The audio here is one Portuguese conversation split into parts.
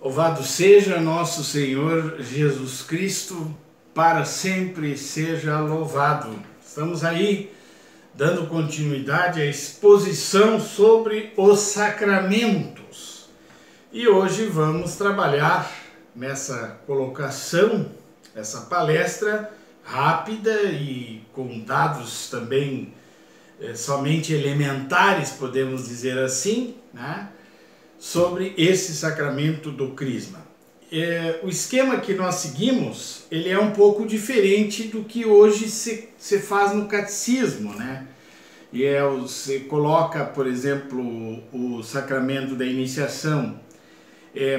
Louvado seja nosso Senhor Jesus Cristo, para sempre seja louvado. Estamos aí dando continuidade à exposição sobre os sacramentos. E hoje vamos trabalhar nessa colocação, essa palestra rápida e com dados também somente elementares, podemos dizer assim, né? Sobre esse sacramento do crisma. O esquema que nós seguimos, ele é um pouco diferente do que hoje se faz no catecismo, né? E você coloca, por exemplo, o sacramento da iniciação,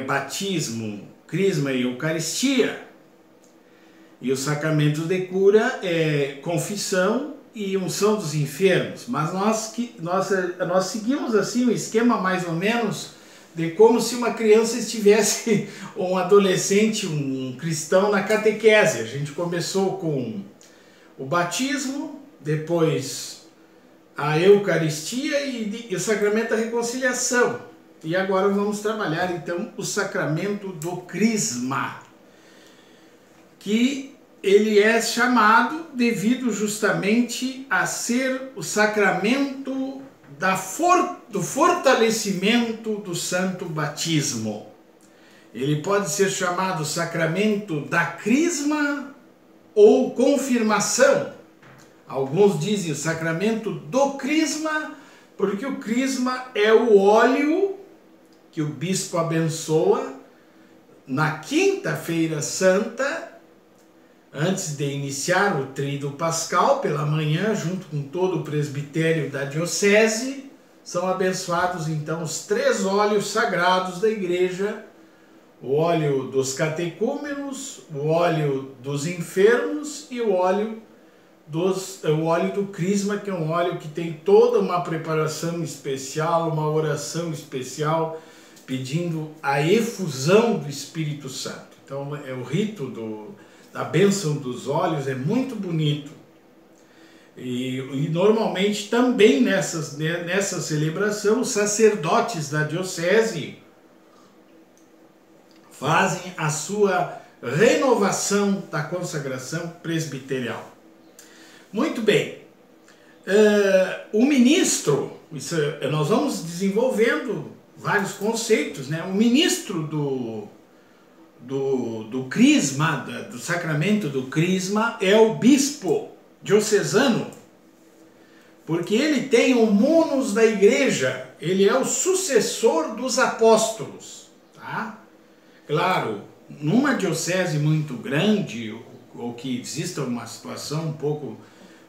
batismo, crisma e eucaristia. E os sacramentos de cura é confissão e unção dos enfermos. Mas nós seguimos assim o esquema mais ou menos de como se uma criança estivesse, ou um adolescente, um cristão na catequese. A gente começou com o batismo, depois a Eucaristia e o sacramento da reconciliação. E agora vamos trabalhar então o sacramento do crisma, que ele é chamado devido justamente a ser o sacramento do fortalecimento do santo batismo. Ele pode ser chamado sacramento da crisma ou confirmação. Alguns dizem o sacramento do crisma, porque o crisma é o óleo que o bispo abençoa na quinta-feira santa, antes de iniciar o tríduo pascal, pela manhã, junto com todo o presbitério da diocese, são abençoados então os 3 óleos sagrados da igreja: o óleo dos catecúmenos, o óleo dos enfermos e o óleo do crisma, que é um óleo que tem toda uma preparação especial, uma oração especial, pedindo a efusão do Espírito Santo. Então é o rito da bênção dos óleos, é muito bonito. E normalmente também nessa celebração os sacerdotes da diocese fazem a sua renovação da consagração presbiterial. Muito bem. O ministro, nós vamos desenvolvendo vários conceitos, né? O ministro do crisma, do sacramento do crisma, é o bispo diocesano, porque ele tem o munus da igreja, ele é o sucessor dos apóstolos, tá? Claro, numa diocese muito grande, ou que exista uma situação um pouco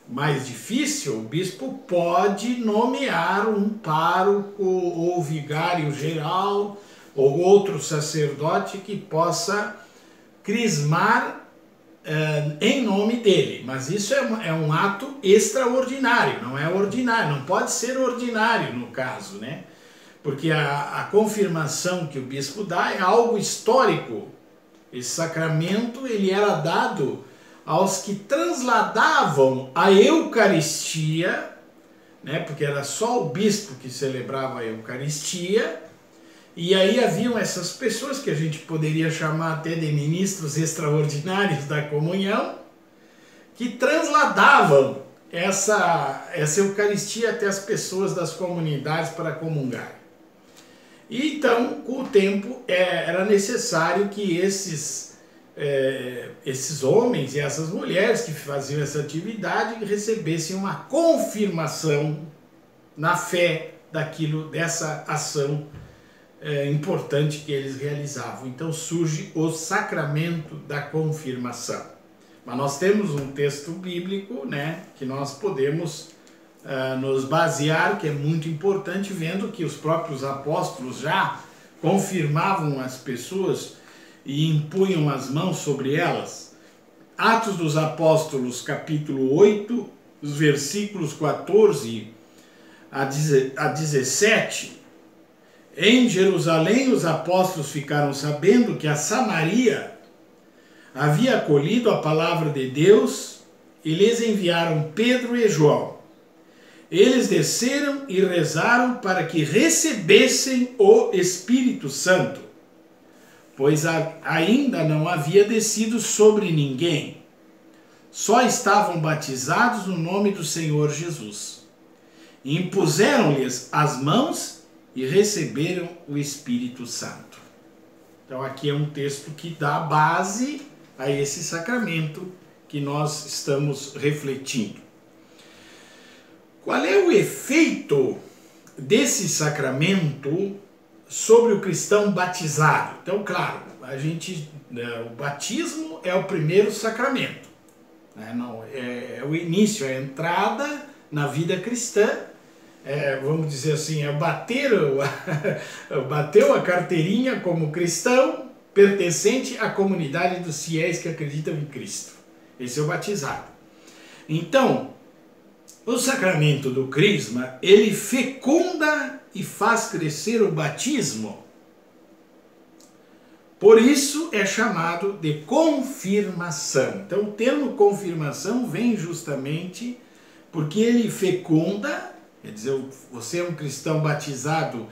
mais difícil, o bispo pode nomear um pároco ou vigário geral ou outro sacerdote que possa crismar em nome dele. Mas isso é um ato extraordinário, não é ordinário, não pode ser ordinário no caso, né? Porque a confirmação que o bispo dá é algo histórico. Esse sacramento ele era dado aos que transladavam a Eucaristia, né? Porque era só o bispo que celebrava a Eucaristia. E aí haviam essas pessoas que a gente poderia chamar até de ministros extraordinários da comunhão, que transladavam essa Eucaristia até as pessoas das comunidades para comungar. E então, com o tempo, era necessário que esses homens e essas mulheres que faziam essa atividade recebessem uma confirmação na fé dessa ação importante que eles realizavam. Então surge o sacramento da confirmação. Mas nós temos um texto bíblico, né, que nós podemos nos basear, que é muito importante, vendo que os próprios apóstolos já confirmavam as pessoas e impunham as mãos sobre elas. Atos dos Apóstolos, capítulo 8, os versículos 14 a 17, em Jerusalém, os apóstolos ficaram sabendo que a Samaria havia acolhido a palavra de Deus e lhes enviaram Pedro e João. Eles desceram e rezaram para que recebessem o Espírito Santo, pois ainda não havia descido sobre ninguém. Só estavam batizados no nome do Senhor Jesus. E impuseram-lhes as mãos e receberam o Espírito Santo. Então aqui é um texto que dá base a esse sacramento que nós estamos refletindo. Qual é o efeito desse sacramento sobre o cristão batizado? Então, claro, o batismo é o primeiro sacramento, né? Não, é o início, é a entrada na vida cristã. Vamos dizer assim, bateu a carteirinha como cristão pertencente à comunidade dos fiéis que acreditam em Cristo. Esse é o batizado. Então, o sacramento do crisma, ele fecunda e faz crescer o batismo. Por isso é chamado de confirmação. Então o termo confirmação vem justamente porque ele fecunda, quer dizer, você é um cristão batizado,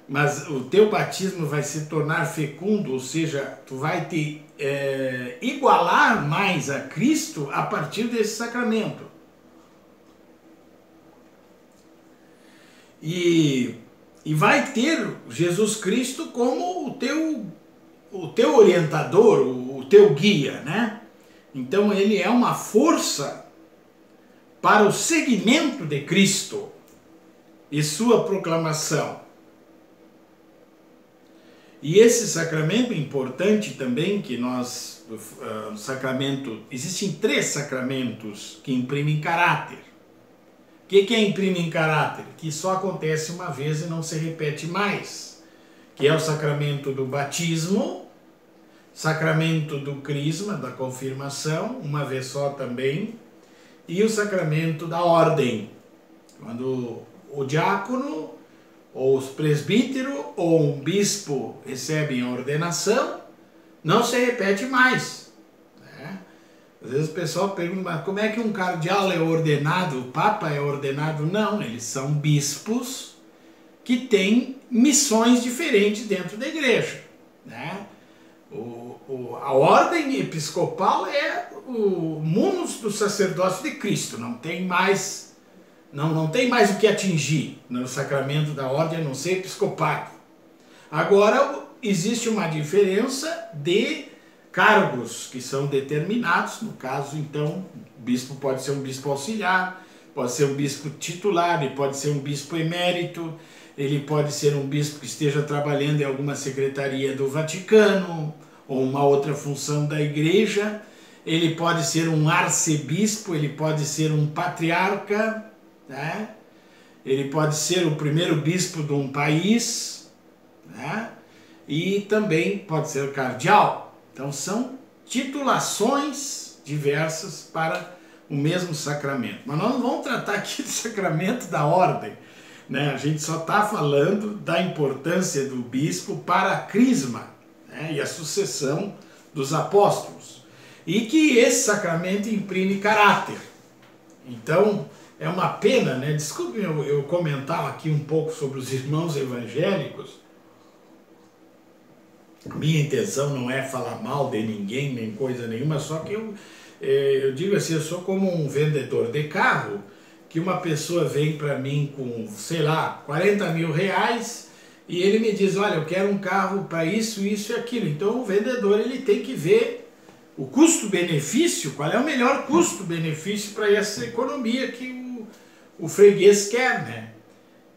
mas o teu batismo vai se tornar fecundo, ou seja, tu vai te igualar mais a Cristo a partir desse sacramento. E vai ter Jesus Cristo como o teu orientador, o teu guia, né? Então ele é uma força para o seguimento de Cristo e sua proclamação. E esse sacramento é importante também, que nós, no sacramento, existem 3 sacramentos que imprimem caráter. O que é imprimir caráter? Que só acontece uma vez e não se repete mais. Que é o sacramento do batismo, sacramento do crisma, da confirmação, uma vez só também, e o sacramento da ordem. Quando o diácono, ou os presbíteros, ou um bispo recebem a ordenação, não se repete mais. Às vezes o pessoal pergunta, mas como é que um cardeal é ordenado, o papa é ordenado? Não, eles são bispos que têm missões diferentes dentro da igreja, né? A ordem episcopal é o munus do sacerdócio de Cristo, não tem mais o que atingir no sacramento da ordem a não ser episcopado. Agora existe uma diferença de cargos que são determinados, no caso, então, o bispo pode ser um bispo auxiliar, pode ser um bispo titular, ele pode ser um bispo emérito, ele pode ser um bispo que esteja trabalhando em alguma secretaria do Vaticano, ou uma outra função da igreja, ele pode ser um arcebispo, ele pode ser um patriarca, né? Ele pode ser o primeiro bispo de um país, né? E também pode ser cardeal. Então são titulações diversas para o mesmo sacramento. Mas nós não vamos tratar aqui do sacramento da ordem, né? A gente só está falando da importância do bispo para a crisma, né? E a sucessão dos apóstolos. E que esse sacramento imprime caráter. Então é uma pena, né? Desculpe eu comentar aqui um pouco sobre os irmãos evangélicos. Minha intenção não é falar mal de ninguém, nem coisa nenhuma, só que eu digo assim, eu sou como um vendedor de carro, que uma pessoa vem para mim com, sei lá, 40 mil reais, e ele me diz, olha, eu quero um carro para isso, isso e aquilo. Então o vendedor ele tem que ver o custo-benefício, qual é o melhor custo-benefício para essa economia que o freguês quer, né?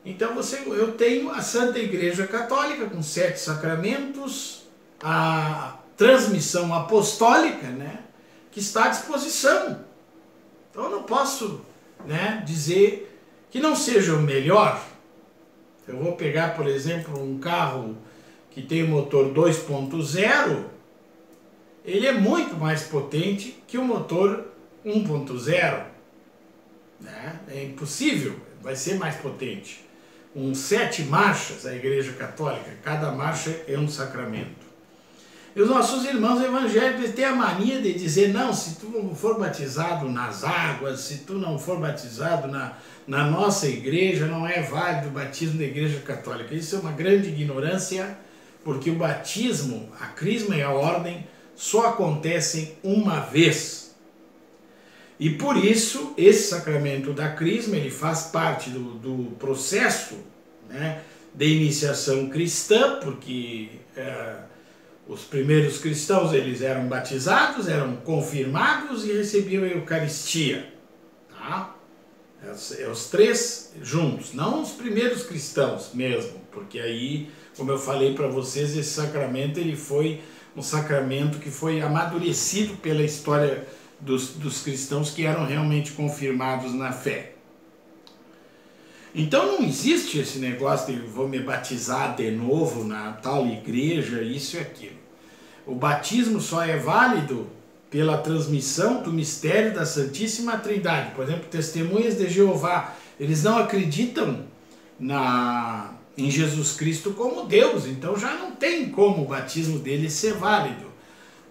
Então eu tenho a Santa Igreja Católica com 7 sacramentos, a transmissão apostólica, né, que está à disposição. Então eu não posso, né, dizer que não seja o melhor. Eu vou pegar, por exemplo, um carro que tem motor 2.0, ele é muito mais potente que o motor 1.0. Né? É impossível, vai ser mais potente. 7 marchas, a Igreja Católica, cada marcha é um sacramento. E os nossos irmãos evangélicos têm a mania de dizer, não, se tu não for batizado nas águas, se tu não for batizado na nossa igreja, não é válido o batismo da Igreja Católica. Isso é uma grande ignorância, porque o batismo, a crisma e a ordem só acontecem uma vez. E por isso, esse sacramento da crisma, ele faz parte do processo, né, de iniciação cristã, porque os primeiros cristãos, eles eram batizados, eram confirmados e recebiam a Eucaristia. Tá? Os três juntos, não os primeiros cristãos mesmo, porque aí, como eu falei para vocês, esse sacramento ele foi um sacramento que foi amadurecido pela história dos cristãos que eram realmente confirmados na fé. Então não existe esse negócio de vou me batizar de novo na tal igreja, isso e aquilo. O batismo só é válido pela transmissão do mistério da Santíssima Trindade. Por exemplo, Testemunhas de Jeová, eles não acreditam em Jesus Cristo como Deus, então já não tem como o batismo deles ser válido.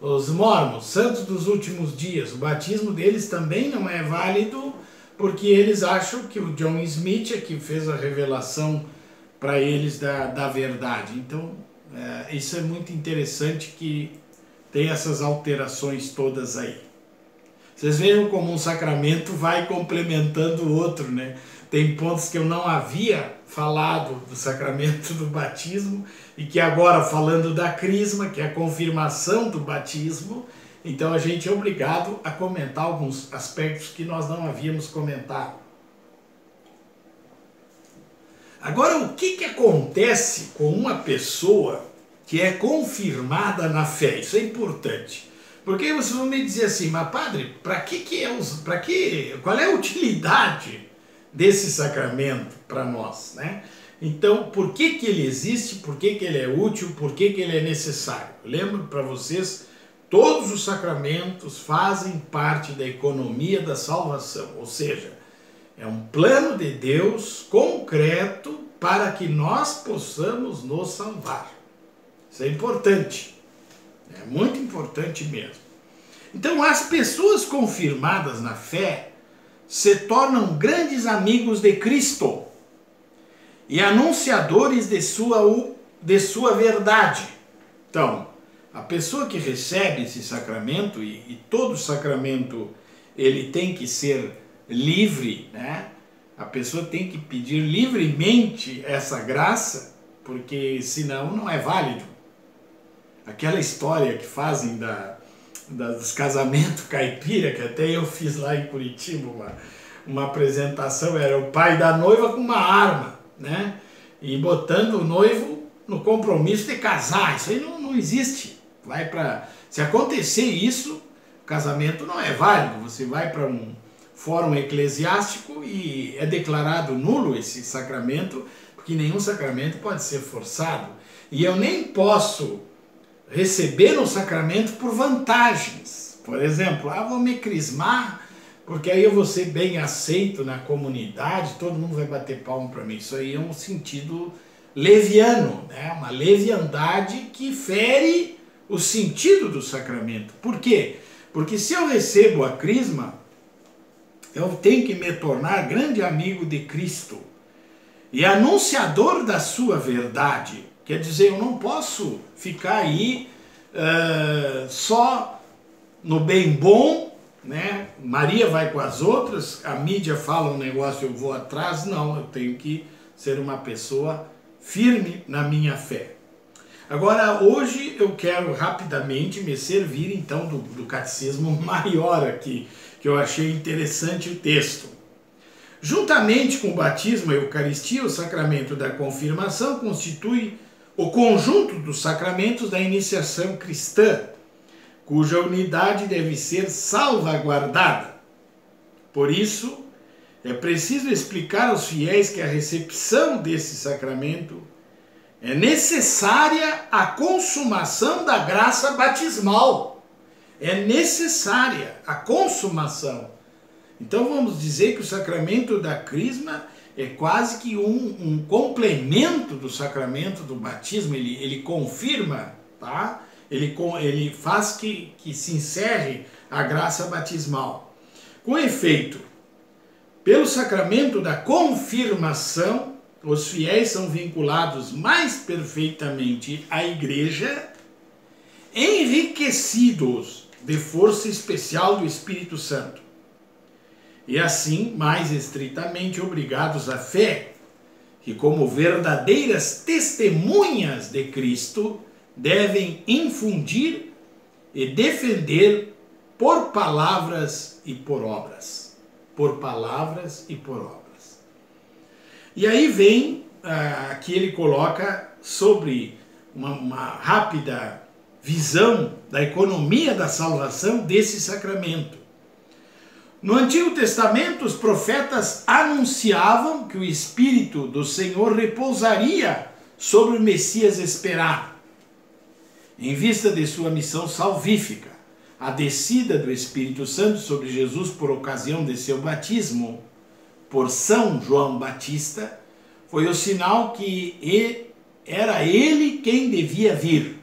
Os mormons, santos dos últimos dias, o batismo deles também não é válido, porque eles acham que o John Smith é que fez a revelação para eles da verdade. Então, isso é muito interessante que tem essas alterações todas aí. Vocês vejam como um sacramento vai complementando o outro, né? Tem pontos que eu não havia falado do sacramento do batismo e que agora, falando da crisma, que é a confirmação do batismo, então a gente é obrigado a comentar alguns aspectos que nós não havíamos comentado. Agora, o que acontece com uma pessoa que é confirmada na fé? Isso é importante. Porque vocês vão me dizer assim, mas padre, qual é a utilidade desse sacramento para nós, né? Então, por que ele existe, por que ele é útil, por que ele é necessário? Eu lembro para vocês, todos os sacramentos fazem parte da economia da salvação, ou seja, é um plano de Deus concreto para que nós possamos nos salvar. Isso é importante, é muito importante mesmo. Então, as pessoas confirmadas na fé se tornam grandes amigos de Cristo e anunciadores de sua verdade. Então, a pessoa que recebe esse sacramento, e todo sacramento ele tem que ser livre, né? A pessoa tem que pedir livremente essa graça, porque senão não é válido. Aquela história que fazem dos casamentos caipira, que até eu fiz lá em Curitiba uma apresentação, era o pai da noiva com uma arma, né? E botando o noivo no compromisso de casar. Isso aí não existe. Se acontecer isso, o casamento não é válido. Você vai para um fórum eclesiástico e é declarado nulo esse sacramento, porque nenhum sacramento pode ser forçado. E eu nem posso receber o sacramento por vantagens. Por exemplo, vou me crismar, porque aí eu vou ser bem aceito na comunidade, todo mundo vai bater palma para mim. Isso aí é um sentido leviano, né? Uma leviandade que fere o sentido do sacramento. Por quê? Porque se eu recebo a crisma, eu tenho que me tornar grande amigo de Cristo e anunciador da sua verdade. Quer dizer, eu não posso ficar aí só no bem bom, né? Maria vai com as outras, a mídia fala um negócio, eu vou atrás. Não, eu tenho que ser uma pessoa firme na minha fé. Agora, hoje eu quero rapidamente me servir então do catecismo maior aqui, que eu achei interessante o texto. Juntamente com o batismo e a Eucaristia, o sacramento da confirmação constitui o conjunto dos sacramentos da iniciação cristã, cuja unidade deve ser salvaguardada. Por isso, é preciso explicar aos fiéis que a recepção desse sacramento é necessária à consumação da graça batismal. É necessária a consumação. Então vamos dizer que o sacramento da crisma é quase que um complemento do sacramento do batismo. Ele confirma, tá? Ele faz que se encerre a graça batismal. Com efeito, pelo sacramento da confirmação, os fiéis são vinculados mais perfeitamente à igreja, enriquecidos de força especial do Espírito Santo, e assim mais estritamente obrigados à fé, que como verdadeiras testemunhas de Cristo devem infundir e defender por palavras e por obras. Por palavras e por obras. E aí vem, aqui ele coloca sobre uma rápida visão da economia da salvação desse sacramento. No Antigo Testamento, os profetas anunciavam que o Espírito do Senhor repousaria sobre o Messias esperado, em vista de sua missão salvífica. A descida do Espírito Santo sobre Jesus por ocasião de seu batismo por São João Batista foi o sinal que era ele quem devia vir.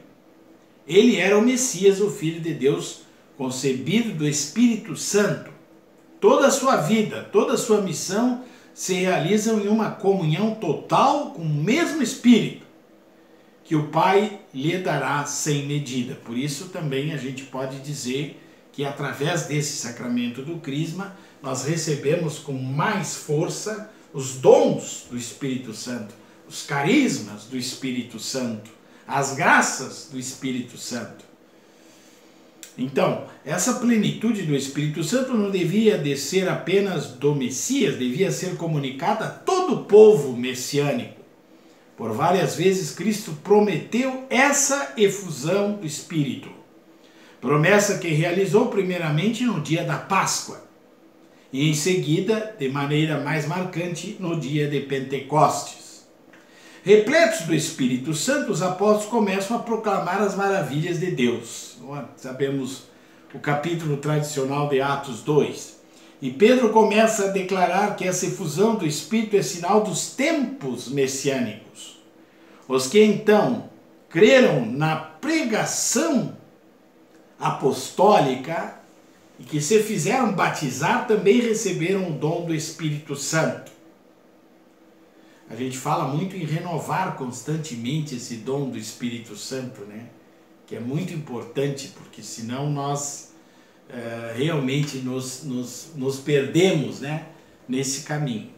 Ele era o Messias, o Filho de Deus, concebido do Espírito Santo. Toda a sua vida, toda a sua missão se realizam em uma comunhão total com o mesmo Espírito, que o Pai lhe dará sem medida. Por isso também a gente pode dizer que através desse sacramento do Crisma, nós recebemos com mais força os dons do Espírito Santo, os carismas do Espírito Santo, as graças do Espírito Santo. Então, essa plenitude do Espírito Santo não devia descer apenas do Messias, devia ser comunicada a todo o povo messiânico. Por várias vezes Cristo prometeu essa efusão do Espírito, promessa que realizou primeiramente no dia da Páscoa e em seguida, de maneira mais marcante, no dia de Pentecostes. Repletos do Espírito Santo, os apóstolos começam a proclamar as maravilhas de Deus. Sabemos o capítulo tradicional de Atos 2. E Pedro começa a declarar que essa efusão do Espírito é sinal dos tempos messiânicos. Os que então creram na pregação apostólica e que se fizeram batizar também receberam o dom do Espírito Santo. A gente fala muito em renovar constantemente esse dom do Espírito Santo, né? Que é muito importante, porque senão nós realmente nos perdemos, né? Nesse caminho.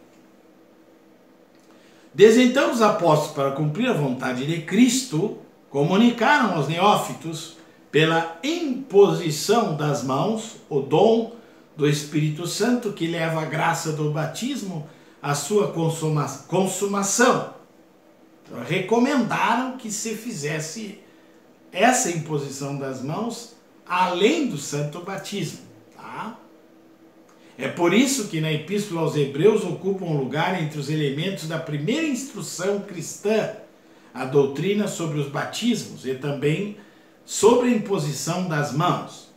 Desde então os apóstolos, para cumprir a vontade de Cristo, comunicaram aos neófitos, pela imposição das mãos, o dom do Espírito Santo, que leva a graça do batismo à sua consumação. Então, recomendaram que se fizesse essa imposição das mãos além do santo batismo. Tá? É por isso que na Epístola aos Hebreus ocupa um lugar entre os elementos da primeira instrução cristã, a doutrina sobre os batismos e também sobre a imposição das mãos.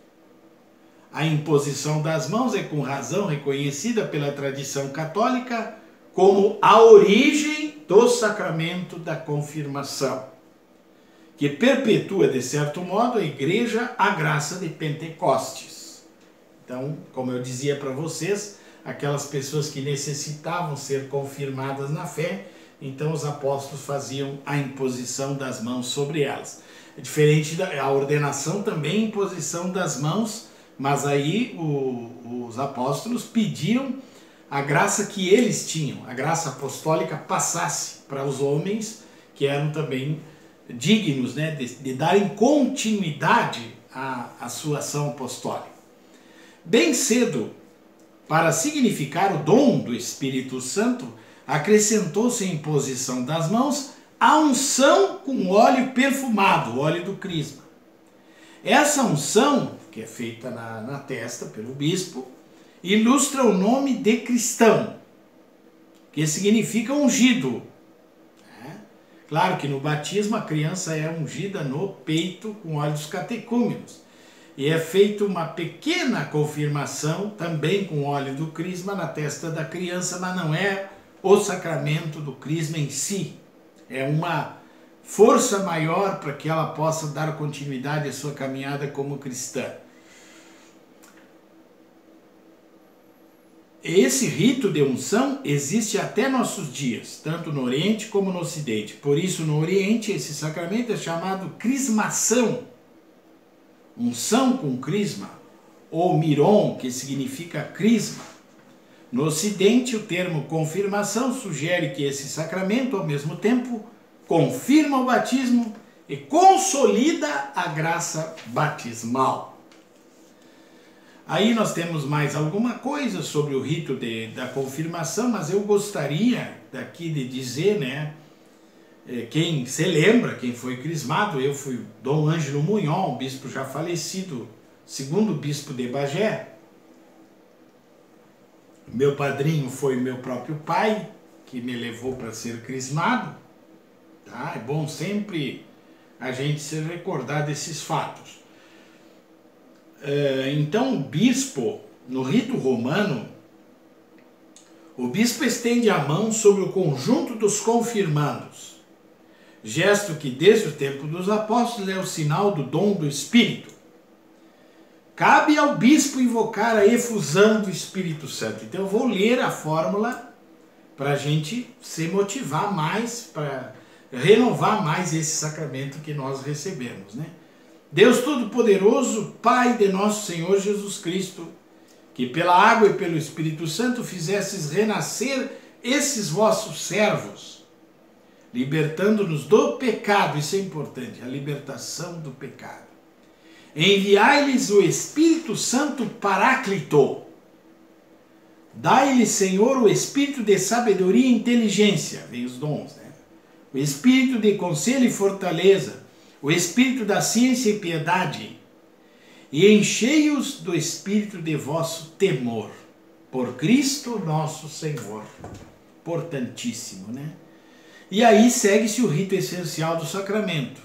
A imposição das mãos é com razão reconhecida pela tradição católica como a origem do sacramento da confirmação, que perpetua, de certo modo, a igreja a graça de Pentecostes. Então, como eu dizia para vocês, aquelas pessoas que necessitavam ser confirmadas na fé, então os apóstolos faziam a imposição das mãos sobre elas. É diferente da ordenação também, imposição das mãos, mas aí os apóstolos pediam a graça que eles tinham, a graça apostólica passasse para os homens que eram também dignos, né, de darem continuidade à sua ação apostólica. Bem cedo, para significar o dom do Espírito Santo, acrescentou-se a imposição das mãos a unção com óleo perfumado, o óleo do crisma. Essa unção, que é feita na testa pelo bispo, ilustra o nome de cristão, que significa ungido. Claro que no batismo a criança é ungida no peito com óleo dos catecúmenos. E é feita uma pequena confirmação, também com óleo do crisma, na testa da criança, mas não é o sacramento do crisma em si. É uma força maior para que ela possa dar continuidade à sua caminhada como cristã. esse rito de unção existe até nossos dias, tanto no Oriente como no Ocidente. Por isso, no Oriente, esse sacramento é chamado crismação, unção com crisma, ou miron, que significa crisma. No Ocidente, o termo confirmação sugere que esse sacramento, ao mesmo tempo, confirma o batismo e consolida a graça batismal. Aí nós temos mais alguma coisa sobre o rito da confirmação, mas eu gostaria daqui de dizer, né, quem se lembra, quem foi crismado, eu fui Dom Ângelo Munhol, bispo já falecido, segundo bispo de Bagé. Meu padrinho foi meu próprio pai, que me levou para ser crismado. Tá? É bom sempre a gente se recordar desses fatos. Então o bispo, no rito romano, o bispo estende a mão sobre o conjunto dos confirmandos, gesto que desde o tempo dos apóstolos é o sinal do dom do Espírito. Cabe ao bispo invocar a efusão do Espírito Santo. Então eu vou ler a fórmula para a gente se motivar mais, para renovar mais esse sacramento que nós recebemos, né? Deus Todo-Poderoso, Pai de nosso Senhor Jesus Cristo, que pela água e pelo Espírito Santo fizesses renascer esses vossos servos, libertando-nos do pecado, isso é importante, a libertação do pecado. Enviai-lhes o Espírito Santo Paráclito. Dai-lhes, Senhor, o Espírito de sabedoria e inteligência, vem os dons, né? O Espírito de conselho e fortaleza, o Espírito da ciência e piedade, e enchei-os do Espírito de vosso temor, por Cristo nosso Senhor. Importantíssimo, né? E aí segue-se o rito essencial do sacramento.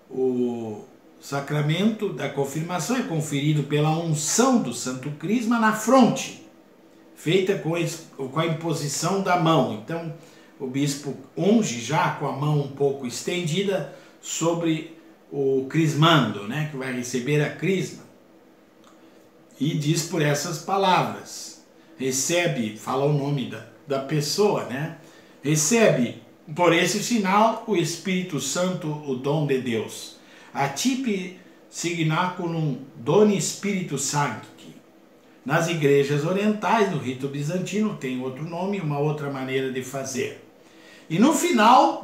O sacramento da confirmação é conferido pela unção do Santo Crisma na fronte, feita com a imposição da mão. Então, o bispo unge já com a mão um pouco estendida sobre o crismando, né, que vai receber a crisma, e diz por essas palavras, recebe, fala o nome da pessoa, né, recebe por esse sinal o Espírito Santo, o dom de Deus, atipe signaculum doni Spiritus Sancti. Nas igrejas orientais, no rito bizantino, tem outro nome, uma outra maneira de fazer. E no final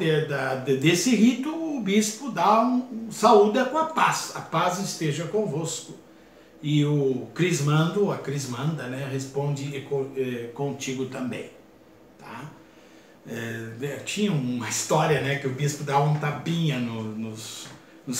desse rito, o bispo dá saúda com a paz esteja convosco. E o crismando, a crismanda, né, responde contigo também. Tá? Tinha uma história, né, que o bispo dava um tapinha nos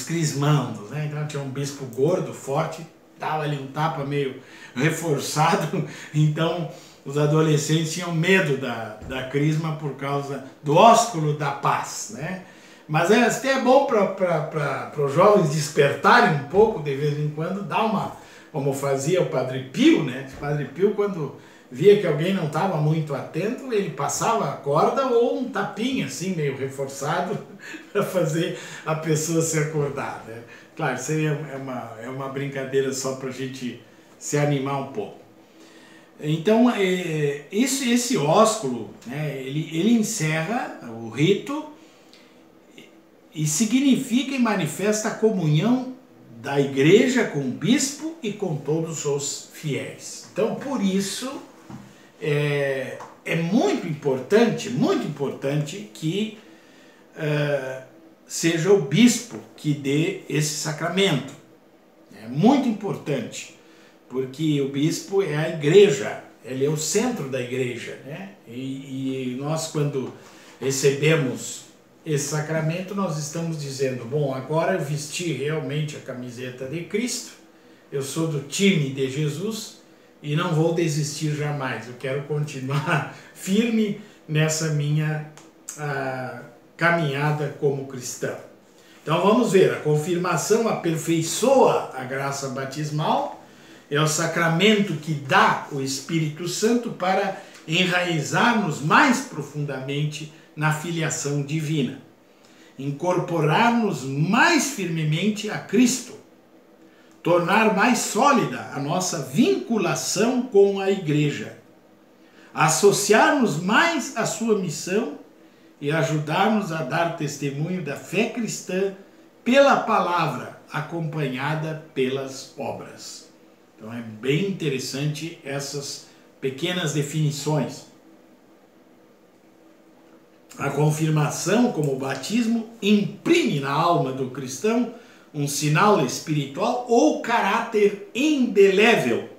crismandos, né? Então tinha um bispo gordo, forte, dava ali um tapa meio reforçado, então os adolescentes tinham medo da crisma por causa do ósculo da paz, né? Mas até é bom para os jovens despertarem um pouco, de vez em quando, dar uma, como fazia o Padre Pio, né? O Padre Pio, quando via que alguém não estava muito atento, ele passava a corda ou um tapinha, assim, meio reforçado, para fazer a pessoa se acordar, né? Claro, isso aí é uma brincadeira só para a gente se animar um pouco. Então, esse ósculo, né, ele encerra o rito e significa e manifesta a comunhão da igreja com o bispo e com todos os fiéis. Então, por isso, é muito importante que seja o bispo que dê esse sacramento. É muito importante, porque o bispo é a igreja, ele é o centro da igreja, né? E nós, quando recebemos esse sacramento, nós estamos dizendo, bom, agora eu vesti realmente a camiseta de Cristo, eu sou do time de Jesus e não vou desistir jamais, eu quero continuar firme nessa minha caminhada como cristão. Então vamos ver, a confirmação aperfeiçoa a graça batismal, é o sacramento que dá o Espírito Santo para enraizar-nos mais profundamente na filiação divina, incorporar-nos mais firmemente a Cristo, tornar mais sólida a nossa vinculação com a igreja, associar-nos mais à sua missão e ajudar-nos a dar testemunho da fé cristã pela palavra, acompanhada pelas obras. Então é bem interessante essas pequenas definições. A confirmação, como o batismo, imprime na alma do cristão um sinal espiritual ou caráter indelével,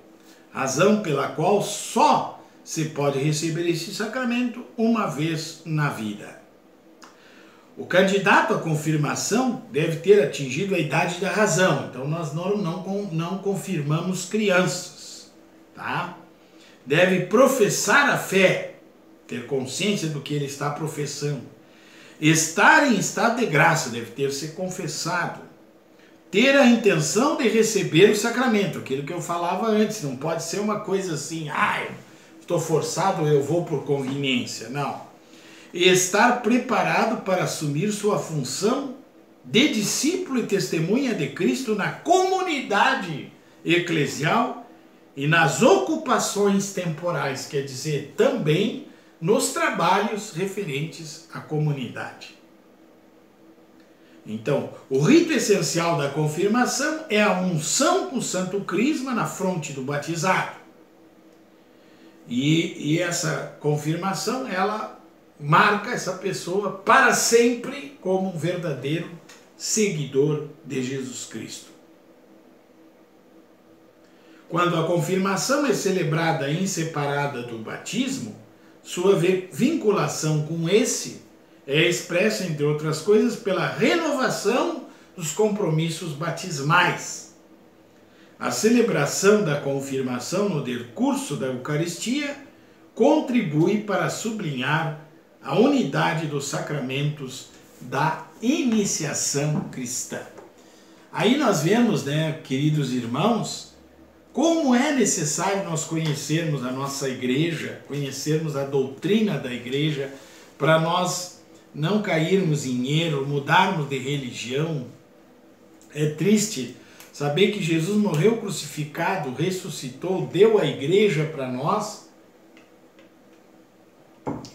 razão pela qual só se pode receber esse sacramento uma vez na vida. O candidato à confirmação deve ter atingido a idade da razão, então nós não confirmamos crianças, tá? Deve professar a fé, ter consciência do que ele está professando, estar em estado de graça, deve ter se confessado, ter a intenção de receber o sacramento, aquilo que eu falava antes, não pode ser uma coisa assim, estou forçado, eu vou por conveniência, não. E estar preparado para assumir sua função de discípulo e testemunha de Cristo na comunidade eclesial e nas ocupações temporais, quer dizer, também nos trabalhos referentes à comunidade. Então, o rito essencial da confirmação é a unção com o santo crisma na fronte do batizado. E essa confirmação, ela marca essa pessoa para sempre como um verdadeiro seguidor de Jesus Cristo. Quando a confirmação é celebrada em separada do batismo, sua vinculação com esse é expressa, entre outras coisas, pela renovação dos compromissos batismais. A celebração da confirmação no decurso da Eucaristia contribui para sublinhar a unidade dos sacramentos da iniciação cristã. Aí nós vemos, queridos irmãos, como é necessário nós conhecermos a nossa igreja, conhecermos a doutrina da igreja, para nós não cairmos em erro, mudarmos de religião. É triste saber que Jesus morreu crucificado, ressuscitou, deu a igreja para nós,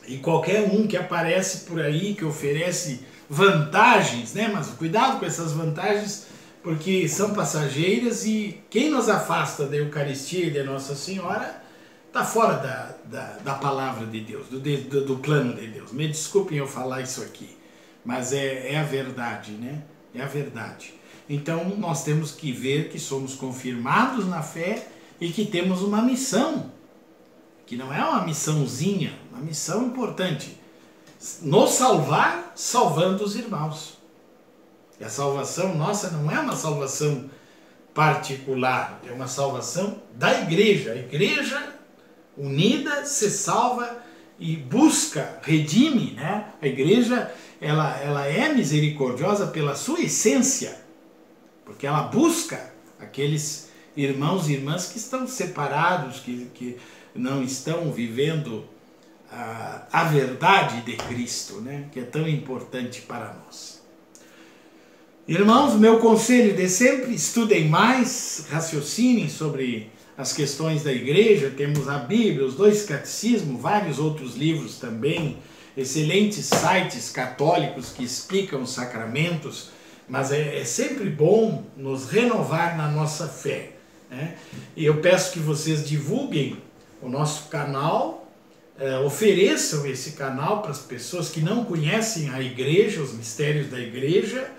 e qualquer um que aparece por aí, que oferece vantagens, mas cuidado com essas vantagens, porque são passageiras, e quem nos afasta da Eucaristia e de Nossa Senhora está fora da palavra de Deus, do plano de Deus. Me desculpem eu falar isso aqui, mas é a verdade, É a verdade. Então nós temos que ver que somos confirmados na fé e que temos uma missão, que não é uma missãozinha, uma missão importante. Nos salvar, salvando os irmãos. E a salvação nossa não é uma salvação particular, é uma salvação da igreja. A igreja unida se salva e busca, redime, A igreja, ela é misericordiosa pela sua essência, porque ela busca aqueles irmãos e irmãs que estão separados, que não estão vivendo a verdade de Cristo, que é tão importante para nós. Irmãos, meu conselho de sempre, estudem mais, raciocinem sobre as questões da igreja, temos a Bíblia, os 2 catecismos, vários outros livros também, excelentes sites católicos que explicam os sacramentos, mas é sempre bom nos renovar na nossa fé, E eu peço que vocês divulguem o nosso canal, ofereçam esse canal para as pessoas que não conhecem a igreja, os mistérios da igreja.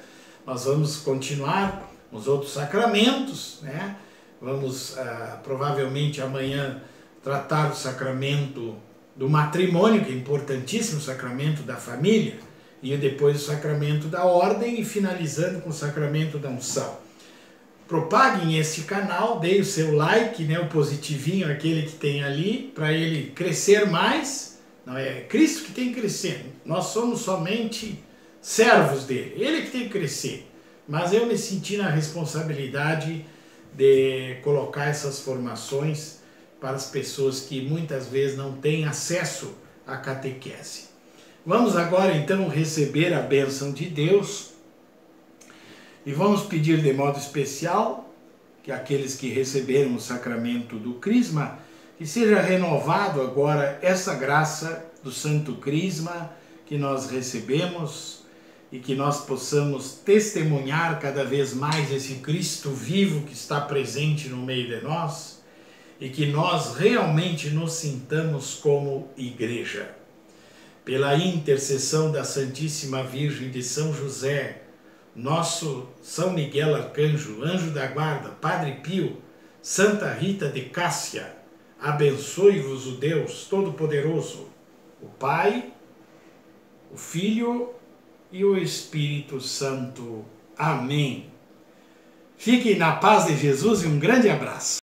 Nós vamos continuar os outros sacramentos, Vamos provavelmente amanhã tratar o sacramento do matrimônio, que é importantíssimo, o sacramento da família, e depois o sacramento da ordem, e finalizando com o sacramento da unção. Propaguem este canal, deem o seu like, o positivinho, aquele que tem ali, para ele crescer mais. Não é Cristo que tem que crescer, nós somos somente servos dele, ele que tem que crescer. Mas eu me senti na responsabilidade de colocar essas formações para as pessoas que muitas vezes não têm acesso à catequese. Vamos agora então receber a bênção de Deus. E vamos pedir de modo especial que aqueles que receberam o sacramento do Crisma, que seja renovado agora essa graça do Santo Crisma que nós recebemos e que nós possamos testemunhar cada vez mais esse Cristo vivo que está presente no meio de nós e que nós realmente nos sintamos como igreja. Pela intercessão da Santíssima Virgem de São José, nosso São Miguel Arcanjo, Anjo da Guarda, Padre Pio, Santa Rita de Cássia, abençoe-vos o Deus Todo-Poderoso, o Pai, o Filho e o Espírito Santo. Amém. Fiquem na paz de Jesus e um grande abraço.